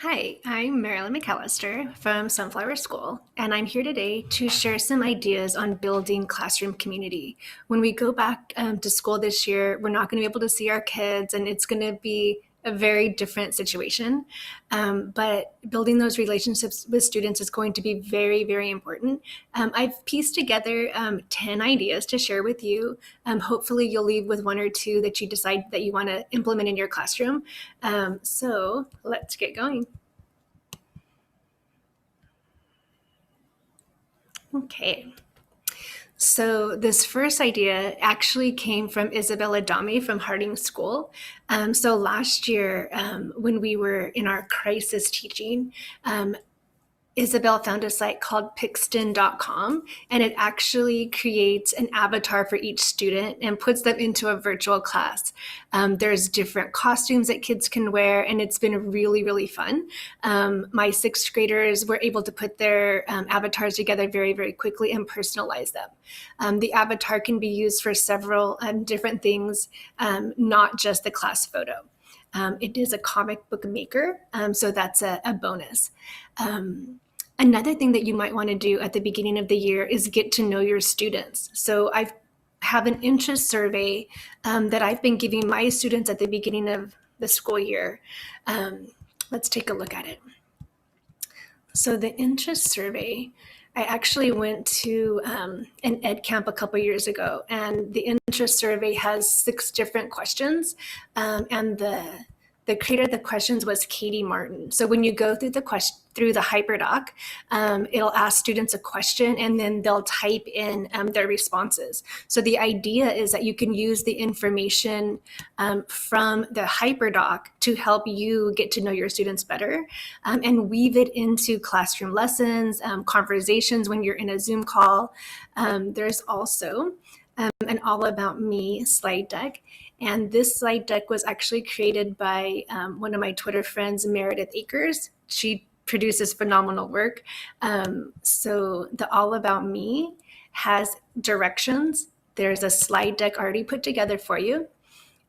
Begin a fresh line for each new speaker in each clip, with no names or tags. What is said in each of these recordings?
Hi, I'm Marilyn McAllister from Sunflower School, and I'm here today to share some ideas on building classroom community. When we go back to school this year, we're not going to be able to see our kids, and it's going to be a very different situation. But building those relationships with students is going to be very, very important. I've pieced together 10 ideas to share with you. Hopefully, you'll leave with one or two that you decide that you want to implement in your classroom. So let's get going. Okay. So this first idea actually came from Isabella Dami from Harding School. So last year, when we were in our crisis teaching, Isabel found a site called Pixton.com, and it actually creates an avatar for each student and puts them into a virtual class. There's different costumes that kids can wear, and it's been really, really fun. My sixth graders were able to put their avatars together very, very quickly and personalize them. The avatar can be used for several different things, not just the class photo. It is a comic book maker, so that's a bonus. Another thing that you might want to do at the beginning of the year is get to know your students. So I have an interest survey that I've been giving my students at the beginning of the school year. Let's take a look at it. So the interest survey, I actually went to an ed camp a couple years ago, and the interest survey has 6 different questions, and the creator of the questions was Katie Martin. So when you go through the HyperDoc, it'll ask students a question and then they'll type in their responses. So the idea is that you can use the information from the HyperDoc to help you get to know your students better, and weave it into classroom lessons, conversations when you're in a Zoom call. There's also an All About Me slide deck. And this slide deck was actually created by one of my Twitter friends, Meredith Akers. She produces phenomenal work. So the All About Me has directions. There's a slide deck already put together for you.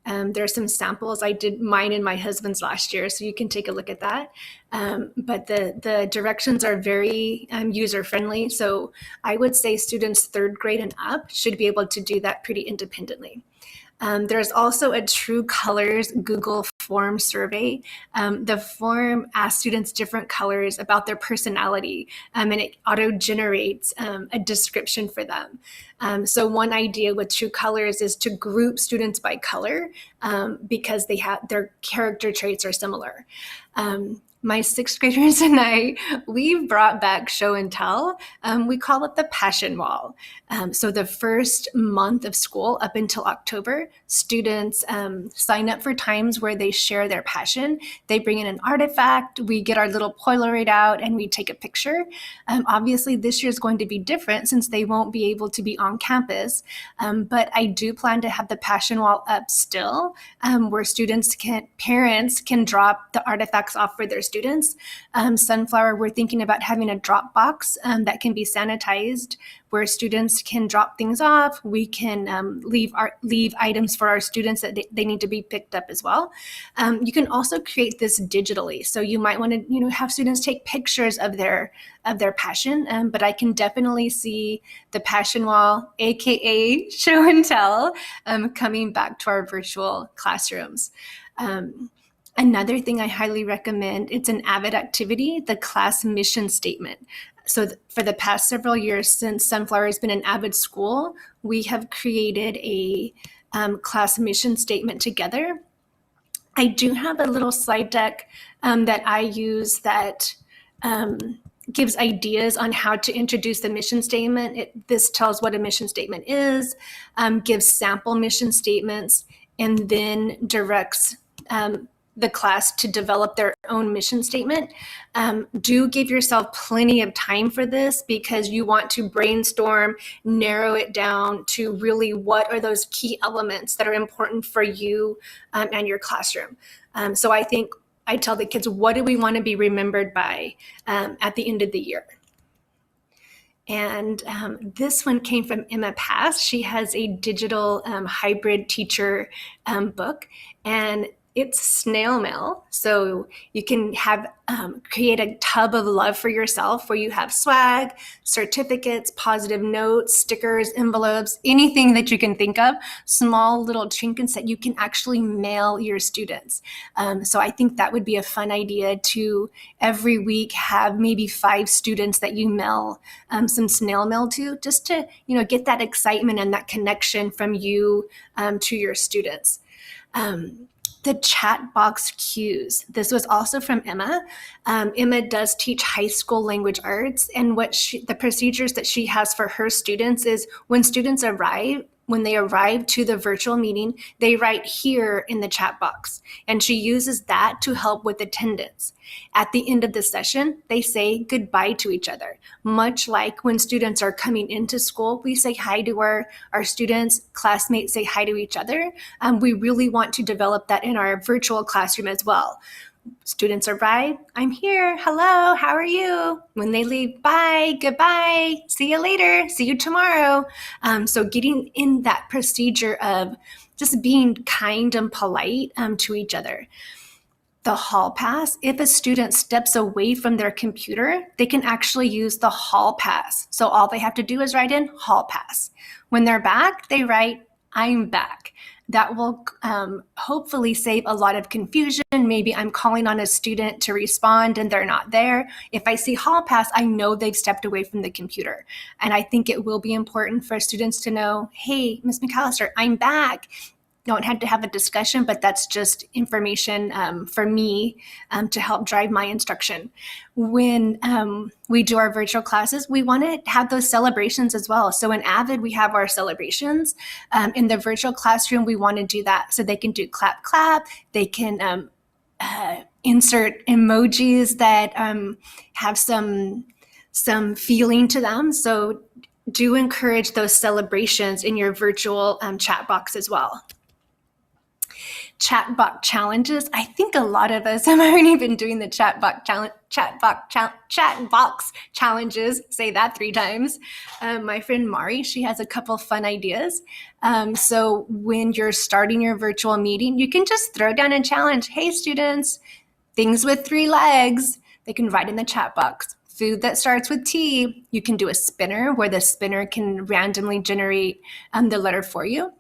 There's some samples. I did mine and my husband's last year, so you can take a look at that. But the directions are very user-friendly. So I would say students 3rd grade and up should be able to do that pretty independently. There's also a True Colors Google form survey. The form asks students different colors about their personality, and it auto-generates a description for them. So one idea with True Colors is to group students by color because their character traits are similar. My 6th graders and I, we've brought back show and tell. We call it the passion wall. So the first month of school up until October, students sign up for times where they share their passion. They bring in an artifact, we get our little Polaroid out, and we take a picture. Obviously, this year is going to be different since they won't be able to be on campus. But I do plan to have the passion wall up still, where parents can drop the artifacts off for their students. Sunflower, we're thinking about having a drop box that can be sanitized, where students can drop things off. We can leave items for our students that they need to be picked up as well. You can also create this digitally. So you might want to have students take pictures of their passion, but I can definitely see the passion wall, aka show and tell, coming back to our virtual classrooms. Another thing I highly recommend, it's an Avid activity, the class mission statement. So for the past several years since Sunflower has been an Avid school, we have created a class mission statement together. I do have a little slide deck that I use that gives ideas on how to introduce the mission statement. This tells what a mission statement is, gives sample mission statements, and then directs the class to develop their own mission statement. Do give yourself plenty of time for this because you want to brainstorm, narrow it down to really what are those key elements that are important for you and your classroom. So I think I tell the kids, what do we want to be remembered by at the end of the year? And this one came from Emma Pass. She has a digital hybrid teacher book. And It's Snail Mail. So you can have create a tub of love for yourself where you have swag, certificates, positive notes, stickers, envelopes, anything that you can think of, small little trinkets that you can actually mail your students. So I think that would be a fun idea to every week have maybe 5 students that you mail some snail mail to, just to get that excitement and that connection from you to your students. The chat box cues. This was also from Emma. Emma does teach high school language arts, and the procedures that she has for her students is when students arrive, when they arrive to the virtual meeting, they write here in the chat box, and she uses that to help with attendance. At the end of the session, they say goodbye to each other. Much like when students are coming into school, we say hi to our students, classmates say hi to each other. We really want to develop that in our virtual classroom as well. Students arrive, I'm here, hello, how are you? When they leave, bye, goodbye, see you later, see you tomorrow. So getting in that procedure of just being kind and polite to each other. The hall pass, if a student steps away from their computer, they can actually use the hall pass. So all they have to do is write in hall pass. When they're back, they write, I'm back. That will hopefully save a lot of confusion. Maybe I'm calling on a student to respond and they're not there. If I see hall pass, I know they've stepped away from the computer. And I think it will be important for students to know, hey, Ms. McAllister, I'm back. Don't have to have a discussion, but that's just information for me to help drive my instruction. When we do our virtual classes, we want to have those celebrations as well. So in Avid, we have our celebrations. In the virtual classroom, we want to do that. So they can do clap, clap. They can insert emojis that have some feeling to them. So do encourage those celebrations in your virtual chat box as well. Chat box challenges. I think a lot of us have already been doing the chat box challenges. Say that 3 times. My friend Mari, she has a couple fun ideas. So when you're starting your virtual meeting, you can just throw down a challenge. Hey students, things with 3 legs. They can write in the chat box. Food that starts with T. You can do a spinner where the spinner can randomly generate the letter for you.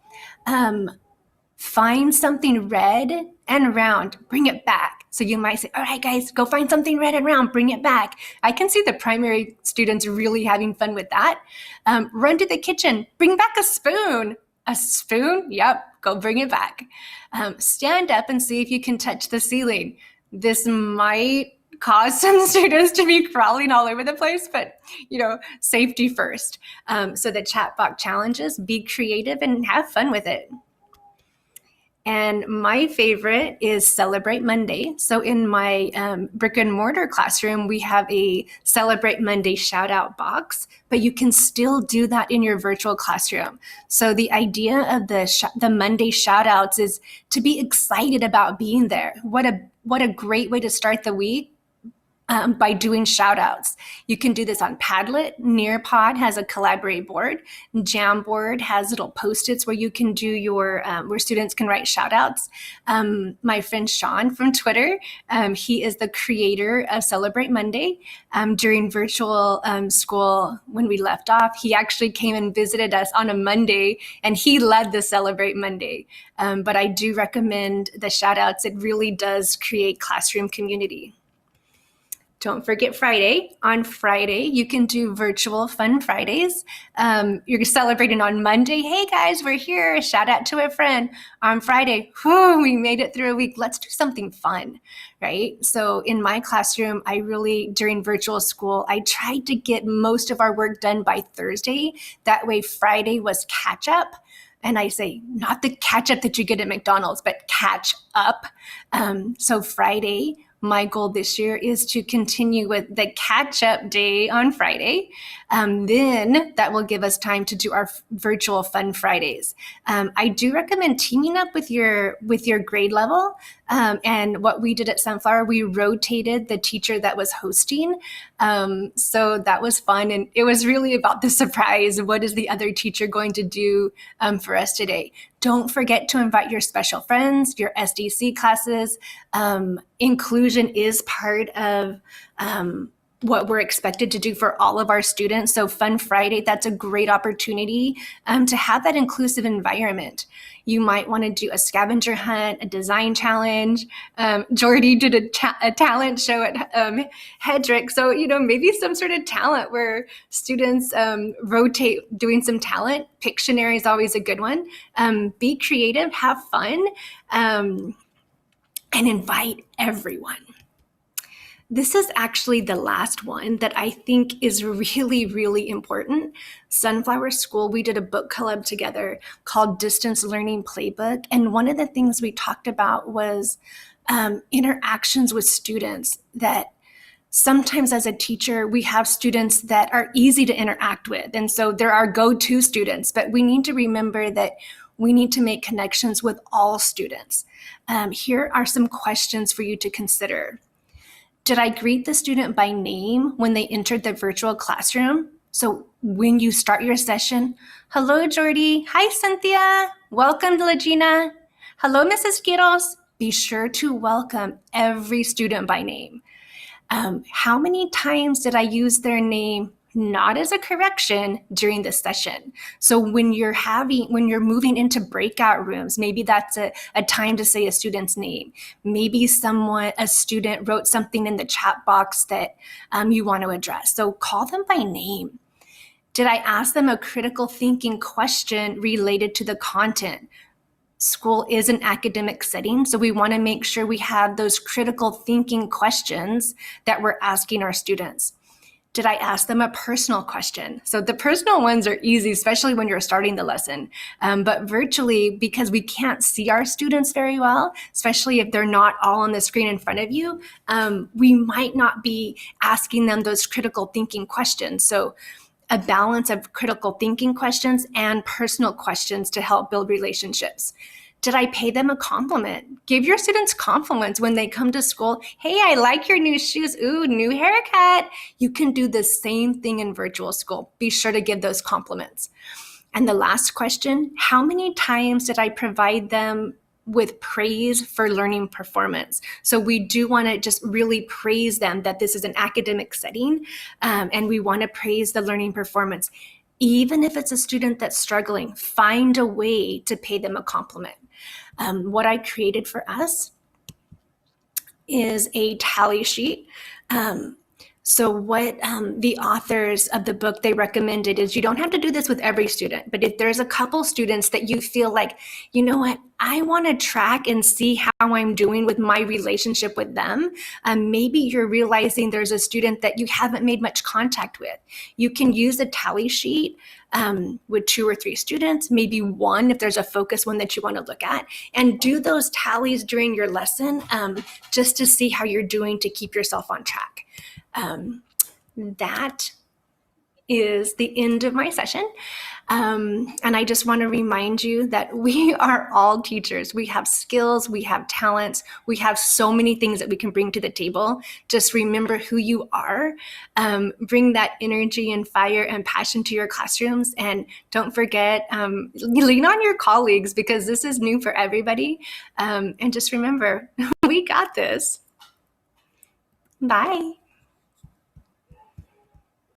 Find something red and round, bring it back. So you might say, all right, guys, go find something red and round, bring it back. I can see the primary students really having fun with that. Run to the kitchen, bring back a spoon. A spoon? Yep, go bring it back. Stand up and see if you can touch the ceiling. This might cause some students to be crawling all over the place, but safety first. So the chat box challenges, be creative and have fun with it. And my favorite is Celebrate Monday. So in my brick and mortar classroom, we have a Celebrate Monday shout out box, but you can still do that in your virtual classroom. So the idea of the Monday shout outs is to be excited about being there. What a great way to start the week. By doing shout outs. You can do this on Padlet. Nearpod has a collaborate board. Jamboard has little post-its where you can do where students can write shout outs. My friend Sean from Twitter, he is the creator of Celebrate Monday. During virtual school, when we left off, he actually came and visited us on a Monday and he led the Celebrate Monday. But I do recommend the shout outs. It really does create classroom community. Don't forget Friday. On Friday, you can do virtual Fun Fridays. You're celebrating on Monday. Hey guys, we're here. Shout out to a friend. On Friday, we made it through a week. Let's do something fun, right? So in my classroom, during virtual school, I tried to get most of our work done by Thursday. That way Friday was catch up. And I say, not the catch up that you get at McDonald's, but catch up. So Friday, my goal this year is to continue with the catch-up day on Friday. Then that will give us time to do our virtual Fun Fridays. I do recommend teaming up with your grade level. And what we did at Sunflower, we rotated the teacher that was hosting. So that was fun. And it was really about the surprise. What is the other teacher going to do for us today? Don't forget to invite your special friends, your SDC classes. Inclusion is part of what we're expected to do for all of our students. So Fun Friday, that's a great opportunity to have that inclusive environment. You might want to do a scavenger hunt, a design challenge. Jordy did a talent show at Hedrick. So, maybe some sort of talent where students rotate doing some talent. Pictionary is always a good one. Be creative, have fun, and invite everyone. This is actually the last one that I think is really, really important. Sunflower School, we did a book club together called Distance Learning Playbook. And one of the things we talked about was interactions with students. That sometimes as a teacher, we have students that are easy to interact with. And so they're our go-to students, but we need to remember that we need to make connections with all students. Here are some questions for you to consider. Did I greet the student by name when they entered the virtual classroom? So when you start your session, hello, Jordy. Hi, Cynthia. Welcome, Legina. Hello, Mrs. Quiros. Be sure to welcome every student by name. How many times did I use their name not as a correction during the session? So when you're moving into breakout rooms, maybe that's a time to say a student's name. Maybe a student wrote something in the chat box that you want to address. So call them by name. Did I ask them a critical thinking question related to the content? School is an academic setting, so we want to make sure we have those critical thinking questions that we're asking our students. Did I ask them a personal question? So the personal ones are easy, especially when you're starting the lesson. But virtually, because we can't see our students very well, especially if they're not all on the screen in front of you, we might not be asking them those critical thinking questions. So a balance of critical thinking questions and personal questions to help build relationships. Did I pay them a compliment? Give your students compliments when they come to school. Hey, I like your new shoes. Ooh, new haircut. You can do the same thing in virtual school. Be sure to give those compliments. And the last question, how many times did I provide them with praise for learning performance? So we do want to just really praise them that this is an academic setting, and we want to praise the learning performance. Even if it's a student that's struggling, find a way to pay them a compliment. What I created for us is a tally sheet. So what the authors of the book, they recommended is you don't have to do this with every student, but if there's a couple students that you feel like, you know what, I want to track and see how I'm doing with my relationship with them. Maybe you're realizing there's a student that you haven't made much contact with. You can use a tally sheet with 2 or 3 students, maybe one if there's a focus one that you want to look at, and do those tallies during your lesson just to see how you're doing to keep yourself on track. That is the end of my session. And I just want to remind you that we are all teachers. We have skills, we have talents, we have so many things that we can bring to the table. Just remember who you are. Bring that energy and fire and passion to your classrooms. And don't forget, lean on your colleagues because this is new for everybody. And just remember, we got this. Bye.